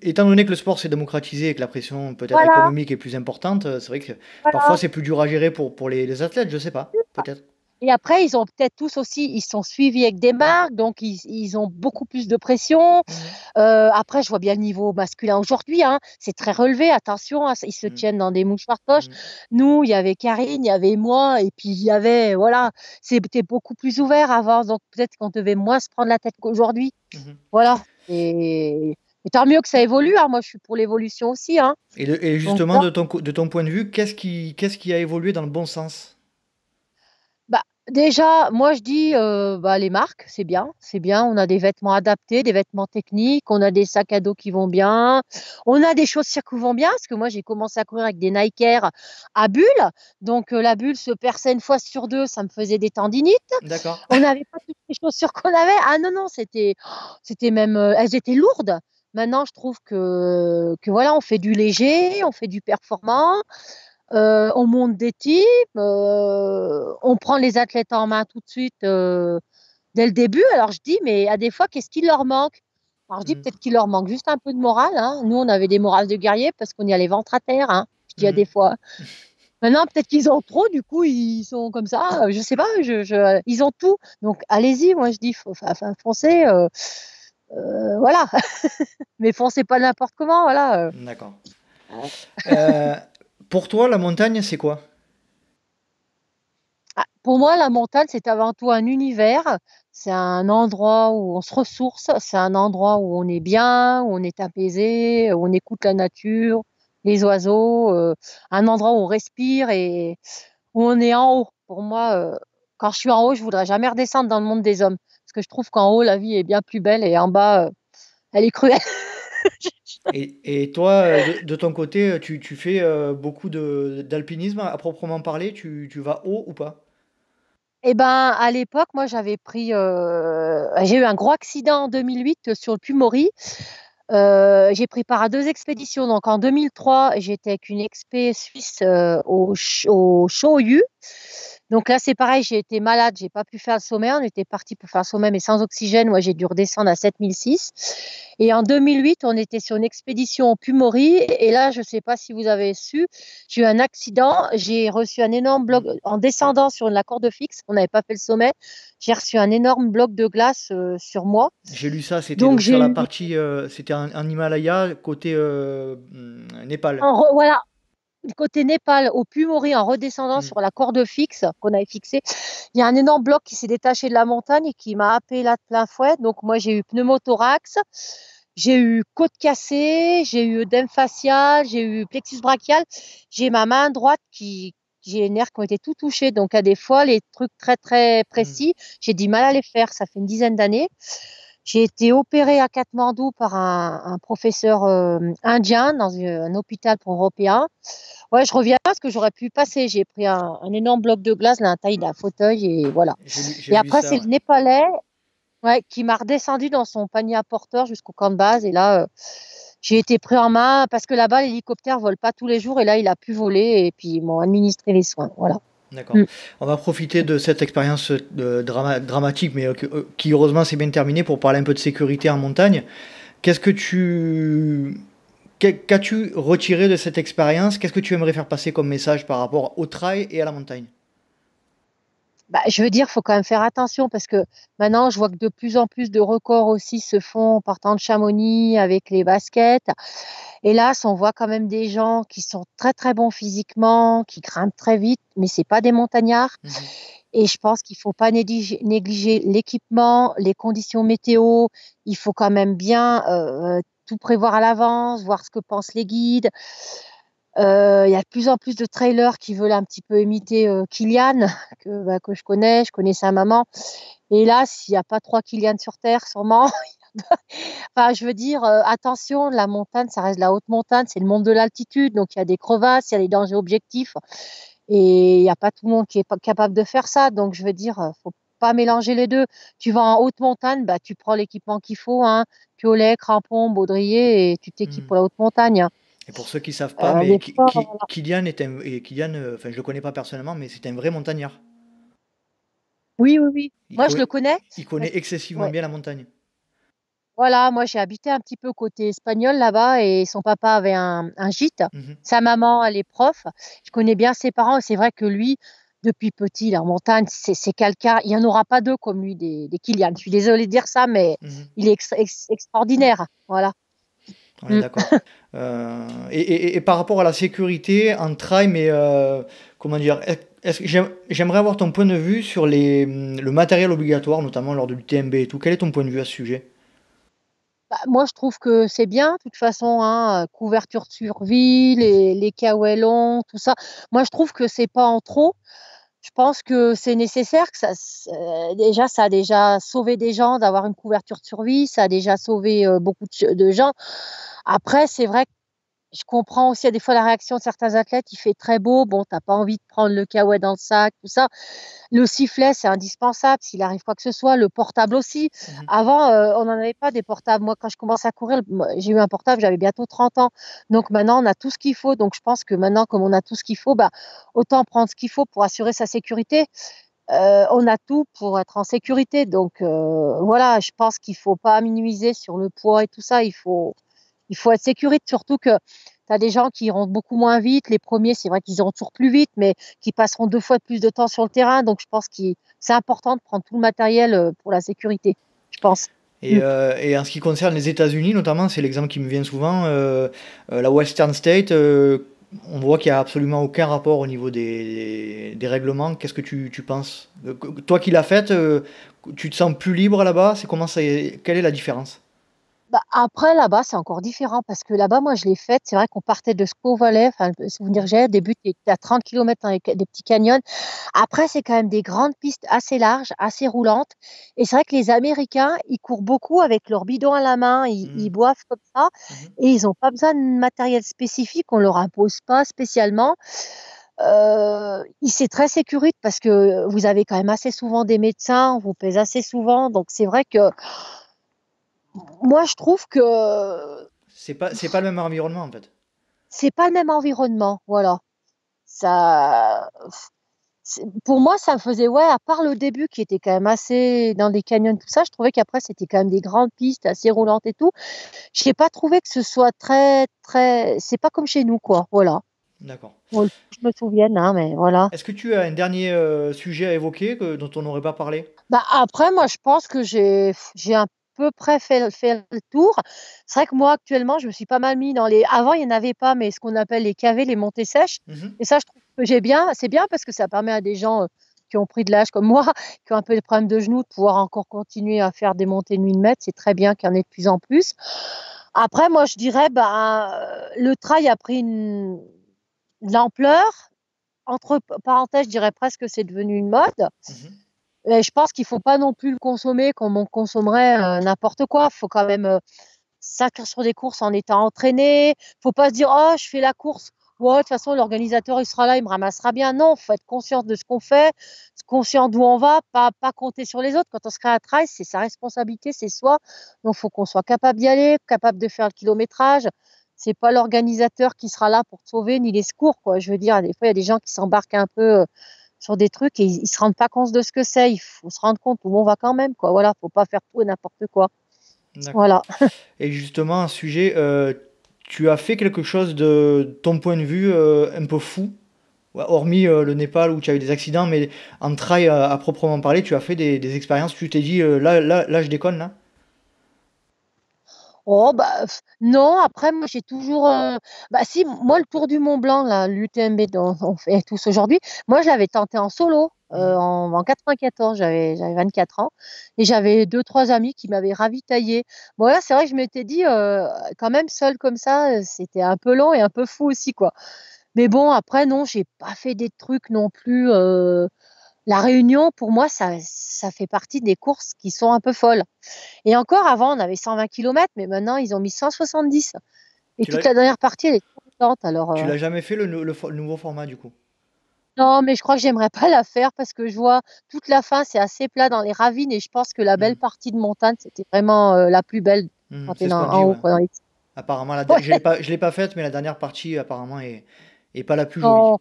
B: étant donné que le sport s'est démocratisé et que la pression peut-être
A: Voilà,
B: économique est plus importante, c'est vrai que parfois
A: voilà.
B: c'est plus dur à gérer pour les athlètes, je sais pas, peut-être.
A: Et après, ils ont peut-être tous aussi, ils sont suivis avec des marques, donc ils ont beaucoup plus de pression.
B: Mhm.
A: Après, je vois bien le niveau masculin aujourd'hui, hein, c'est très relevé, attention, hein, ils se
B: Mhm.
A: tiennent dans des mouchoirs poches.
B: Mhm.
A: Nous, il y avait Karine, il y avait moi, et puis il y avait, voilà, c'était beaucoup plus ouvert avant, donc peut-être qu'on devait moins se prendre la tête qu'aujourd'hui.
B: Mhm.
A: Voilà. Et tant mieux que ça évolue, hein, moi, je suis pour l'évolution aussi, hein.
B: Et
A: Donc,
B: justement,
A: voilà.
B: de ton point de vue, qu'est-ce qui a évolué dans le bon sens?
A: Bah, déjà, moi je dis bah, les marques, c'est bien, c'est bien. On a des vêtements adaptés, des vêtements techniques, on a des sacs à dos qui vont bien, on a des chaussures qui vont bien, parce que moi j'ai commencé à courir avec des Nike Air à bulles, donc la bulle se perçait une fois sur deux, ça me faisait des tendinites.
B: D'accord.
A: On n'avait pas toutes les chaussures qu'on avait. Ah non, non, c'était même, elles étaient lourdes. Maintenant, je trouve que voilà, on fait du léger, on fait du performant. On monte des teams, on prend les athlètes en main tout de suite dès le début. Alors je dis, mais à des fois, qu'est-ce qui leur manque? Alors je dis
B: Mhm.
A: peut-être qu'il leur manque juste un peu de morale, hein. Nous, on avait des morales de guerriers parce qu'on y allait ventre à terre, hein. Je dis à des
B: Mhm.
A: fois. Maintenant, peut-être qu'ils ont trop, du coup, ils sont comme ça. Je sais pas, ils ont tout. Donc allez-y, moi je dis, foncez. Voilà. Mais foncez pas n'importe comment, voilà.
B: D'accord. Euh, pour toi, la montagne, c'est quoi?
A: Ah, pour moi, la montagne, c'est avant tout un univers. C'est un endroit où on se ressource. C'est un endroit où on est bien, où on est apaisé, où on écoute la nature, les oiseaux. Un endroit où on respire et où on est en haut. Pour moi, quand je suis en haut, je voudrais jamais redescendre dans le monde des hommes. Parce que je trouve qu'en haut, la vie est bien plus belle et en bas, elle est cruelle.
B: Et toi, de ton côté, tu fais beaucoup d'alpinisme à proprement parler? Tu vas haut ou pas?
A: Eh ben, à l'époque, moi, j'ai eu un gros accident en 2008 sur le Puy-Maury. J'ai pris part à 2 expéditions. Donc en 2003, j'étais avec une expé suisse au Shoyu. Donc là, c'est pareil, j'ai été malade, j'ai pas pu faire le sommet. On était parti pour faire le sommet, mais sans oxygène. Moi, j'ai dû redescendre à 7006. Et en 2008, on était sur une expédition au Pumori. Et là, je sais pas si vous avez su, j'ai eu un accident. J'ai reçu un énorme bloc en descendant sur la corde fixe. On n'avait pas fait le sommet. J'ai reçu un énorme bloc de glace sur moi.
B: J'ai lu ça, c'était
A: Donc
B: donc sur
A: j'ai
B: la
A: eu
B: partie, c'était en Himalaya, côté Népal.
A: voilà, côté Népal, au Pumori, en redescendant
B: Mm.
A: sur la corde fixe qu'on avait fixée, il y a un énorme bloc qui s'est détaché de la montagne et qui m'a happé là de plein fouet. Donc moi, j'ai eu pneumothorax, j'ai eu côte cassée, j'ai eu œdème facial, j'ai eu plexus brachial, j'ai ma main droite j'ai les nerfs qui ont été tout touchés. Donc à des fois, les trucs très très
B: Mm.
A: précis, j'ai du mal à les faire. Ça fait une dizaine d'années. J'ai été opérée à Katmandou par un professeur indien dans un hôpital pour Européens. Ouais, je reviens parce que j'aurais pu passer. J'ai pris un énorme bloc de glace, la taille d'un fauteuil, et voilà.
B: J'ai
A: Et
B: lu
A: après,
B: ça,
A: c'est
B: ouais.
A: le Népalais, ouais, qui m'a redescendu dans son panier à porteur jusqu'au camp de base. Et là, j'ai été pris en main parce que là-bas, l'hélicoptère vole pas tous les jours. Et là, il a pu voler et puis ils m'ont administré les soins. Voilà.
B: D'accord.
A: Mm.
B: On va profiter de cette expérience dramatique, mais qui heureusement s'est bien terminée, pour parler un peu de sécurité en montagne. Qu'est-ce que tu Qu'as-tu retiré de cette expérience? Qu'est-ce que tu aimerais faire passer comme message par rapport au trail et à la montagne?
A: Bah, je veux dire, faut quand même faire attention parce que maintenant, je vois que de plus en plus de records aussi se font en partant de Chamonix avec les baskets. Hélas, on voit quand même des gens qui sont très très bons physiquement, qui grimpent très vite, mais c'est pas des montagnards.
B: Mhm.
A: Et je pense qu'il faut pas négliger l'équipement, les conditions météo. Il faut quand même bien tout prévoir à l'avance, voir ce que pensent les guides. Il y a de plus en plus de trailers qui veulent un petit peu imiter Kylian, que je connais sa maman. Et là, s'il n'y a pas 3 Kylian sur Terre, sûrement. Enfin, je veux dire, attention, la montagne, ça reste la haute montagne, c'est le monde de l'altitude, donc il y a des crevasses, il y a des dangers objectifs, et il n'y a pas tout le monde qui est capable de faire ça. Donc, je veux dire, faut pas mélanger les deux. Tu vas en haute montagne, bah, tu prends l'équipement qu'il faut, hein, piolet, crampons, baudrier, et tu t'équipes
B: Mhm.
A: pour la haute montagne, hein.
B: Et pour ceux qui savent pas, mais
A: Les forts,
B: Kylian Kylian, enfin je le connais pas personnellement, mais c'est un vrai montagnard.
A: oui, oui, oui.
B: Il,
A: Moi, je
B: co-
A: le connais.
B: il connaît excessivement
A: Ouais.
B: bien la montagne.
A: Voilà, moi j'ai habité un petit peu côté espagnol là-bas et son papa avait un gîte.
B: Mhm.
A: Sa maman, elle est prof. Je connais bien ses parents et c'est vrai que lui, depuis petit, la montagne, c'est quelqu'un, il n'y en aura pas deux comme lui, des Kylian. Je suis désolée de dire ça, mais
B: Mhm.
A: il est extraordinaire. Voilà.
B: On est
A: Mm.
B: d'accord. Et par rapport à la sécurité en trail, mais comment dire, j'aimerais avoir ton point de vue sur le matériel obligatoire, notamment lors de l'UTMB et tout. Quel est ton point de vue à ce sujet?
A: Bah, moi, je trouve que c'est bien, de toute façon, hein, couverture de survie, les KOL longs, tout ça. Moi, je trouve que c'est pas en trop. Je pense que c'est nécessaire, que déjà, ça a déjà sauvé des gens d'avoir une couverture de survie, ça a déjà sauvé beaucoup de gens. Après, c'est vrai que je comprends aussi, des fois, la réaction de certains athlètes, il fait très beau, bon, t'as pas envie de prendre le kawaii dans le sac, tout ça. Le sifflet, c'est indispensable s'il arrive quoi que ce soit. Le portable aussi.
B: Mhm.
A: Avant, on n'en avait pas des portables. Moi, quand je commençais à courir, j'ai eu un portable, j'avais bientôt 30 ans. Donc maintenant, on a tout ce qu'il faut. Donc je pense que maintenant, comme on a tout ce qu'il faut, bah, autant prendre ce qu'il faut pour assurer sa sécurité. On a tout pour être en sécurité. Donc voilà, je pense qu'il ne faut pas minimiser sur le poids et tout ça. Il faut être sécurité, surtout que tu as des gens qui iront beaucoup moins vite. Les premiers, c'est vrai qu'ils iront toujours plus vite, mais qui passeront 2 fois plus de temps sur le terrain. Donc, je pense que c'est important de prendre tout le matériel pour la sécurité, je pense. Mm.
B: Et en ce qui concerne les États-Unis, notamment, c'est l'exemple qui me vient souvent, la Western State, on voit qu'il n'y a absolument aucun rapport au niveau des règlements. Qu'est-ce que tu penses? Toi qui l'as faite, tu te sens plus libre là-bas? Quelle est la différence?
A: Bah, après, là-bas, c'est encore différent parce que là-bas, moi, je l'ai faite. C'est vrai qu'on partait de Squaw Valley, enfin, le souvenir que j'ai, début, tu à 30 km dans des petits canyons. Après, c'est quand même des grandes pistes assez larges, assez roulantes. Et c'est vrai que les Américains, ils courent beaucoup avec leur bidon à la main, ils
B: Mhm,
A: boivent comme ça
B: mhm,
A: et ils n'ont pas besoin de matériel spécifique, on leur impose pas spécialement. C'est très sécurite parce que vous avez quand même assez souvent des médecins, on vous pèse assez souvent. Donc, c'est vrai que moi, je trouve que
B: C'est pas le même environnement en fait.
A: c'est pas le même environnement, voilà. Ça, pour moi, ça me faisait, ouais, à part le début qui était quand même assez dans des canyons, tout ça, je trouvais qu'après, c'était quand même des grandes pistes assez roulantes et tout. Je n'ai pas trouvé que ce soit très, très. C'est pas comme chez nous, quoi. Voilà.
B: D'accord.
A: Bon, je me souvienne, hein, mais voilà.
B: Est-ce que tu as un dernier sujet à évoquer dont on n'aurait pas parlé?
A: Bah, après, moi, je pense que j'ai à peu près fait le tour. C'est vrai que moi, actuellement, je me suis pas mal mis dans les. Avant, il n'y en avait pas, mais ce qu'on appelle les cavés, les montées sèches.
B: Mhm.
A: Et ça, je trouve que j'ai bien. C'est bien parce que ça permet à des gens qui ont pris de l'âge comme moi, qui ont un peu des problèmes de genoux, de pouvoir encore continuer à faire des montées de 1000 mètres. C'est très bien qu'il y en ait de plus en plus. Après, moi, je dirais, le trail a pris de l'ampleur. Entre parenthèses, je dirais presque que c'est devenu une mode.
B: Mhm.
A: Et je pense qu'il ne faut pas non plus le consommer comme on consommerait n'importe quoi. Il faut quand même s'inscrire sur des courses en étant entraîné. Il ne faut pas se dire, oh, je fais la course. Ouais, de toute façon, l'organisateur, il sera là, il me ramassera bien. Non, il faut être conscient de ce qu'on fait, conscient d'où on va, pas compter sur les autres. Quand on se crée un trail, c'est sa responsabilité, c'est soi. Donc, il faut qu'on soit capable d'y aller, capable de faire le kilométrage. C'est pas l'organisateur qui sera là pour te sauver, ni les secours, quoi. Je veux dire, des fois, il y a des gens qui s'embarquent un peu sur des trucs et ils se rendent pas compte de ce que c'est. Il faut se rendre compte où on va quand même, quoi. Voilà, faut pas faire tout et n'importe quoi.
B: D'accord.
A: Voilà.
B: Et justement, un sujet, tu as fait quelque chose de ton point de vue un peu fou, ouais, hormis le Népal où tu as eu des accidents, mais en trail à proprement parler, tu as fait des expériences, tu t'es dit là, je déconne là.
A: Oh, non, après, moi, j'ai toujours. Si, moi, le Tour du Mont Blanc, là, l'UTMB dont on fait tous aujourd'hui, moi, je l'avais tenté en solo
B: Mhm.
A: en 94, j'avais 24 ans, et j'avais deux, trois amis qui m'avaient ravitaillé. Bon, là, c'est vrai que je m'étais dit, quand même, seul comme ça, c'était un peu long et un peu fou aussi, quoi. Mais bon, après, non, j'ai pas fait des trucs non plus. La Réunion, pour moi, ça fait partie des courses qui sont un peu folles. Et encore, avant, on avait 120 kilomètres, mais maintenant, ils ont mis 170. Et
B: Tu
A: toute
B: l'as,
A: la dernière partie, elle est trop lente. Alors,
B: tu l'as jamais fait le nouveau format du coup.
A: non, mais je crois que j'aimerais pas la faire parce que je vois toute la fin, c'est assez plat dans les ravines. Et je pense que la belle
B: Mhm.
A: partie de montagne, c'était vraiment la plus belle
B: Mhm,
A: quand tu
B: c'est
A: es
B: ce qu'on
A: en
B: dit,
A: haut,
B: ouais.
A: quoi, dans les...
B: Apparemment,
A: Ouais,
B: je l'ai pas faite, mais la dernière partie apparemment est pas la plus jolie.
A: non,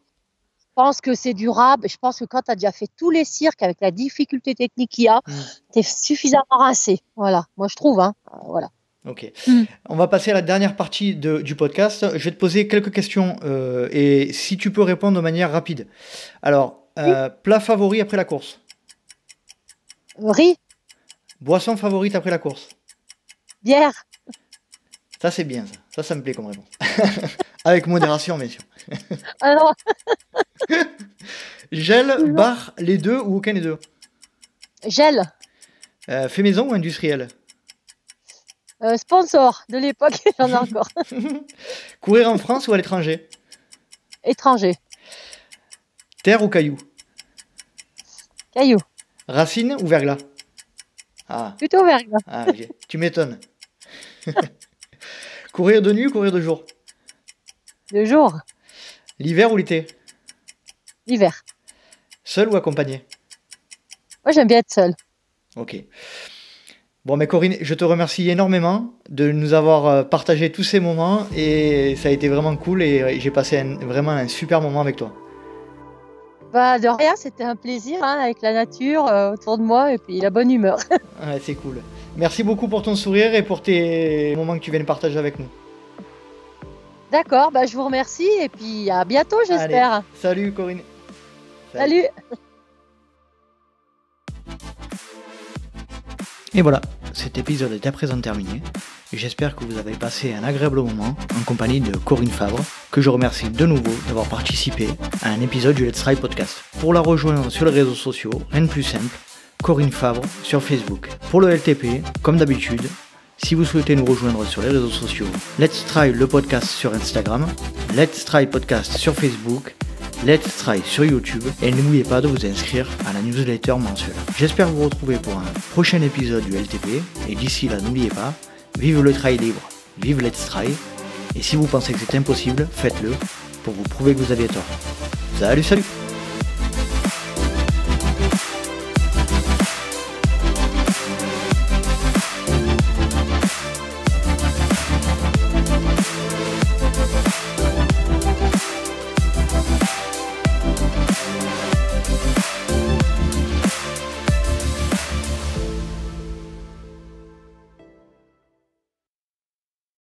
A: je pense que c'est durable. Je pense que quand tu as déjà fait tous les cirques avec la difficulté technique qu'il y a,
B: Mhm.
A: tu es suffisamment rincé. Voilà, moi je trouve. Hein. Voilà.
B: Ok.
A: Mm.
B: On va passer à la dernière partie du podcast. Je vais te poser quelques questions et si tu peux répondre de manière rapide. Alors,
A: Oui.
B: plat favori après la course.
A: Riz,
B: Boisson favorite après la course.
A: bière.
B: Ça, c'est bien, ça. Ça me plaît comme réponse. Avec modération, bien sûr.
A: Alors,
B: Gel,
A: toujours
B: bar, les deux ou aucun des deux.
A: gel.
B: Fait maison ou industriel.
A: Sponsor de l'époque, j'en ai encore.
B: Courir en France ou à l'étranger.
A: Étranger.
B: Terre ou caillou.
A: Caillou.
B: Racine ou verglas. Ah,
A: Plutôt verglas.
B: ok. Tu m'étonnes. Courir de nuit ou courir de jour.
A: De jour.
B: L'hiver ou l'été.
A: L'hiver.
B: Seul ou accompagné.
A: Moi, j'aime bien être seule.
B: Ok. Bon, mais Corinne, je te remercie énormément de nous avoir partagé tous ces moments et ça a été vraiment cool et j'ai passé vraiment un super moment avec toi.
A: De rien, c'était un plaisir hein, avec la nature autour de moi et puis la bonne humeur.
B: Ouais, c'est cool. Merci beaucoup pour ton sourire et pour tes moments que tu viens de partager avec nous.
A: D'accord, je vous remercie et puis à bientôt,
B: Allez,
A: j'espère.
B: salut Corinne.
A: Salut.
B: Et voilà, cet épisode est à présent terminé. J'espère que vous avez passé un agréable moment en compagnie de Corinne Fabre, que je remercie de nouveau d'avoir participé à un épisode du Let's Try Podcast. Pour la rejoindre sur les réseaux sociaux, rien de plus simple, Corinne Fabre sur Facebook. Pour le LTP, comme d'habitude, si vous souhaitez nous rejoindre sur les réseaux sociaux, Let's Try le podcast sur Instagram, Let's Try Podcast sur Facebook, Let's Try sur YouTube et n'oubliez pas de vous inscrire à la newsletter mensuelle. J'espère vous retrouver pour un prochain épisode du LTP et d'ici là n'oubliez pas, vive le trail libre, vive Let's Try et si vous pensez que c'est impossible, faites-le pour vous prouver que vous aviez tort. Salut